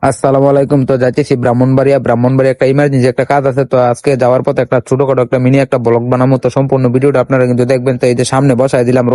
আসসালামু আলাইকুম। তো যাইতেছি ব্রাহ্মণবাড়িয়া একটা ইমার্জেন্সি একটা কাজ আছে। তো আজকে যাওয়ার পথে একটা ছোটখাটো একটা মিনি একটা ব্লগ বানাবো। তো সম্পূর্ণ ভিডিওটা আপনারা কিন্তু দেখবেন। তো এই যে সামনে বসাই দিলাম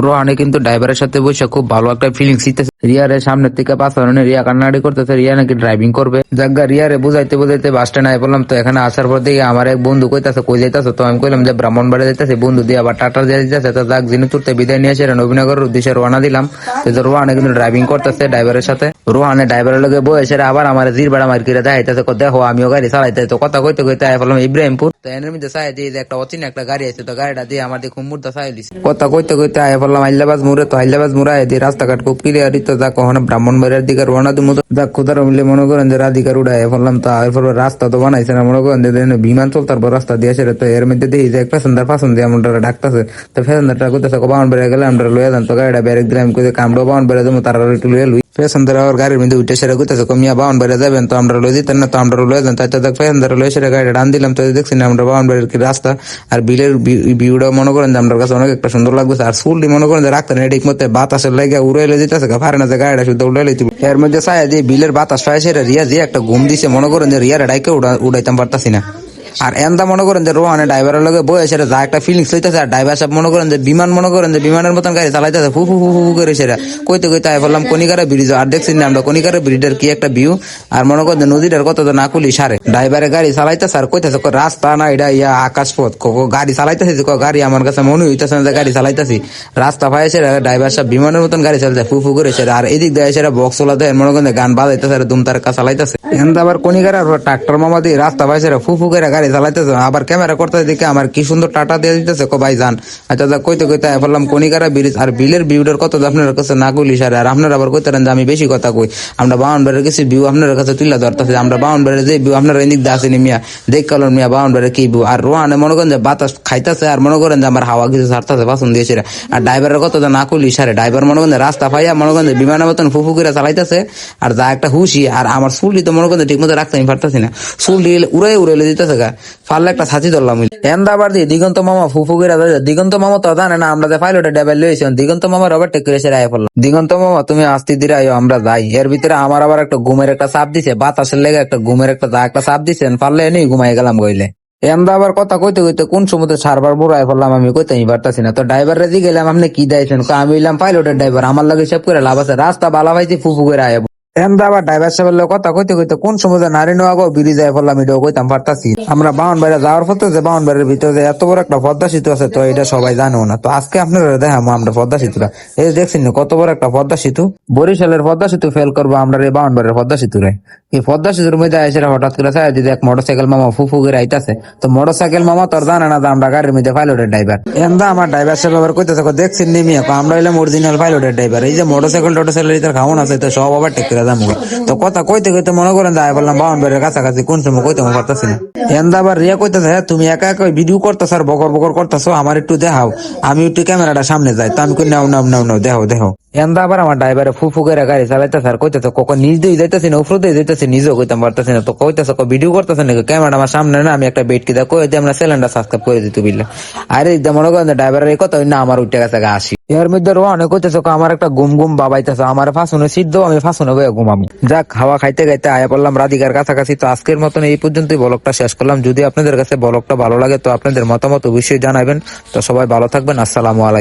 রোহানে কিন্তু ড্রাইভারের সাথে বসে খুব ভালো একটা ফিলিংস দিতেছে। রিয়ারের সামনের থেকে পাঁচ ধরনের রিয়া কান্নাকাটি করতেছে, রিয়া নাকি ড্রাইভিং করবে। জায়গা রিয়ারে বুঝাইতে বুঝাইতে বাস স্ট্যান্ড আয় বললাম। তো এখানে আসার পর দিকে আমার এক বন্ধু কইতাছে কই যাইতেছে। তো আমি কইলাম যে ব্রাহ্মণবাড়িয়া যাইতেছে, বন্ধু দিয়ে আবার টাটা দিয়ে দিতেছে। তো যাক জিনিসুরতে বিদায় নিয়ে এসে নবীনগরের উদ্দেশ্যে রওনা দিলাম। তো যে রোহানে কিন্তু ড্রাইভিং করতেছে ড্রাইভারের সাথে। রোহানে ড্রাইভারের লগে বসে আবার আমার জির বেড়া মার কিরে দেখাইতেছে, দেখো আমিও গাড়ি চালাইতে। তো কথা কইতে কইতে আয় বললাম ইব্রাহিমপুর। তো এর মধ্যে চাই দিয়ে একটা অচিন একটা গাড়ি আছে। তো গাড়িটা দিয়ে আমার দিয়ে খুম্বুরটা চাই দিচ্ছে। কথা কইতে কইতে আয় বললাম আইলাবাজ মুড়ে। তো আইলাবাজ মুড়ে আয় দিয়ে রাস্তাঘাট খুব ক্লিয়ার। তো যা কখনো ব্রাহ্মণবাড়িয়ার দিকে রওনা দিব। যা কোথার মিলে মনে করেন যে রাধিকার উড়াই বললাম। তো এরপর রাস্তা তো বানাইছে না, মনে করেন যে বিমান চলতার পর রাস্তা দিয়ে আসে। তো এর মধ্যে দেখি যে এক প্যাসেঞ্জার পাশন দিয়ে আমরা ডাকতেছে। তো প্যাসেঞ্জারটা কইতেছে বাহনবাড়িয়া গেলে আমরা লইয়া যান। তো গাড়িটা ব্যারেক দিলাম, কইতে কামড়ো বাহনবাড়িয়া দেবো, তারা একটু লইয়া লুই। প্যাসেঞ্জার আর গাড়ির মধ্যে উঠে সেরে কইতেছে কমিয়া বাহনবাড়িয়া যাবেন। তো আমরা লই দিতেন না, তো আমরা লইয়া যান। তাই তো প্যাসেঞ্জার লই সেরে গাড়িটা টান দিলাম। তো দেখছি না আমরা বাহনবাড়ির কি রাস্তা আর বিলের ভিউটা মনে করেন যে আমার কাছে অনেক একটা সুন্দর লাগতেছে। আর ফুলটি মনে করেন যে রাখতেন ঠিক মতো বাতাসের লাগে উড়াইলে দিতেছে, পারে না যে গাড়িটা শুদ্ধ উড়াইলে। এর মধ্যে চাই দিয়ে বিলের বাতাস পায় সেটা রিয়া দিয়ে একটা ঘুম দিছে, মনে করেন যে রিয়ার ডাইকে উড়াইতাম পারতাছি না। আর এন্দা মনে করেন যে রোহানে ড্রাইভারের লগে বয়ে সেটা যা একটা ফিলিংস লইতেছে। আর ড্রাইভার সাহেব মনে করেন যে বিমানের মতন গাড়ি চালাইতেছে, ফু ফু ফু ফু করে সেটা কইতে কইতে আয় বললাম কনিকারা ব্রিজ। আর দেখছি না আমরা কনিকারা ব্রিজের কি একটা ভিউ। আর মনে করেন যে নদীটার কত তো নাকুলি সারে ড্রাইভারে গাড়ি চালাইতেছে। আর কইতেছে রাস্তা না এটা ইয়া আকাশ পথ, গাড়ি চালাইতেছে গাড়ি আমার কাছে মনে হইতেছে না যে গাড়ি চালাইতেছি। রাস্তা পায় সেটা ড্রাইভার সাহেব বিমানের মতন গাড়ি চালাইছে ফু ফু করে সেটা। আর এদিক দেয় সেটা বক্স ওলা দেয়, মনে করেন গান বাজাইতেছে আর দুম তারকা চালাইতেছে। এন্দা আবার কনিকারা ট্রাক্টর মামা দিয়ে রাস্তা পায় সেটা ফু ফু করে গাড়ি চালাইতেছে। আবার ক্যামেরা করতে দেখে আমার কি সুন্দর টাটা দিয়ে দিতেছে ভাই যান। আচ্ছা কইতে কইতে বললাম কনিকারা ব্রিজ। আর বিলের ভিউটার কত আপনার কাছে নাগুলি সারে। আর আপনারা আবার কইতেন যে আমি বেশি কথা কই। আমরা বাউন্ডারির কিছু ভিউ আপনার কাছে তুলে ধরতেছি। আমরা বাউন্ডারির যে ভিউ আপনারা এদিক দিয়ে আসেনি মিয়া, দেখ কালন মিয়া বাউন্ডারির কি ভিউ। আর রোহানে মনে করেন যে বাতাস খাইতেছে আর মনে করেন যে আমার হাওয়া কিছু ছাড়তেছে পছন্দ দিয়েছে। আর ড্রাইভারের কত নাকুলি সারে। ড্রাইভার মনে করেন রাস্তা পাইয়া মনে করেন বিমানের মতন ফুফু করে চালাইতেছে। আর যা একটা হুশি। আর আমার চুলটি তো মনে করেন ঠিক মতো রাখতে আমি পারতেছি না, চুলটি উড়াইলে দিতেছে গা। ফাললে একটা ছাতি ধরলাম এন্দাবার দিয়ে দিগন্ত মামা ফুফু করে দিগন্ত মামা তো জানে না আমরা যে পাইলটের ডাইভার লইছি। দিগন্ত মামা রবার টেক করে আয় পড়লাম। দিগন্ত মামা তুমি আস্তে ধীরে আয়ো, আমরা যাই। এর ভিতরে আমার আবার একটা ঘুমের একটা চাপ দিছে, বাতাসের লেগে একটা ঘুমের একটা চাপ দিছেন, পারলে এনেই ঘুমাই গেলাম গইলে। এমদা আবার কথা কইতে কইতে কোন সমুদ্রে সারবার বুড়াই পড়লাম আমি কইতেই পারতাছি না। তো ড্রাইভার রেজি গেলাম, আপনি কি দিয়েছেন? আমি বললাম পাইলটের ড্রাইভার, আমার লাগে সব করে লাভ আছে, রাস্তা বালা পাইছি ফুফু করে আয়। এমদা আবার ড্রাইভার সাহেবের কথা কইতে কইতে কোন সমুদ্রে নারী নোয়াগো বিড়ি যায় পড়লাম, এটাও কইতাম পারতাছি। আমরা বাউনবাড়িয়া যাওয়ার পথে যে বাউনবাড়ির ভিতরে যে এত বড় একটা পদ্মা সেতু আছে, তো এটা সবাই জানেও না। তো আজকে আপনারা দেখাবো আমরা পদ্মা সেতুটা। এই দেখছেন কত বড় একটা পদ্মা সেতু। বরিশালের পদ্মা সেতু ফেল করবো আমরা এই বাউনবাড়ির পদ্মা সেতুরে। এই পদ্মা সেতুর মধ্যে এসে হঠাৎ করে চাই যদি এক মোটরসাইকেল মামা ফুফু করে আইতাছে। তো মোটরসাইকেল মামা তোর জানে না যে আমরা গাড়ির মধ্যে পাইলটের ড্রাইভার। এমদা আমার ড্রাইভার সাহেব আবার কইতেছে দেখছেন নেমিয়া আমরা হইলাম অরিজিনাল পাইলটের ড্রাইভার। এই যে মোটরসাইকেল খাওয়ান আছে তো সব আবার টেক করে যাবো। তো কথা কইতে কইতে মনে করেন যাই বললাম বাউনবাড়ির কাছাকাছি কোন সময় কইতে পারতাছি না। এন্দা আবার রিয়া কইতেছে হ্যাঁ তুমি একা একা ভিডিও করতেছ আর বকর বকর করতেছো, আমার একটু দেখাও, আমি একটু ক্যামেরাটা সামনে যাই। তো আমি কই নাও নাও নাও নাও দেখো। এন্দা আবার আমার ড্রাইভারে ফুফু করে গাড়ি চালাইতেছে আর কইতেছে কখন নিজ দিয়ে যাইতেছি না উপর দিয়ে যাইতেছি, নিজেও কইতাম পারতেছি না। তো কইতেছে ভিডিও করতেছে নাকি, ক্যামেরা আমার সামনে না, আমি একটা বেট কিনা কই আমরা সিলিন্ডার সাবস্ক্রাইব করে দিতে বিল্লা। আরে মনে করেন ড্রাইভারের এই কথা না আমার উঠে গেছে আসি। এর মধ্যে রোহানে কইতেছে আমার একটা ঘুম বাবাইতেছে, আমার ফাঁসুনে সিট দাও, আমি ফাঁসুনে বয়ে ঘুমাবো। যাক হাওয়া খাইতে খাইতে আয়া পড়লাম রাধিকার কাছাকাছি। তো আজকের মতন এই পর্যন্তই ব্লগটা শেষ করলাম। যদি আপনাদের কাছে ব্লগটা ভালো লাগে তো আপনাদের মতামত অবশ্যই জানাবেন। তো সবাই ভালো থাকবেন, আসসালামু আলাইকুম।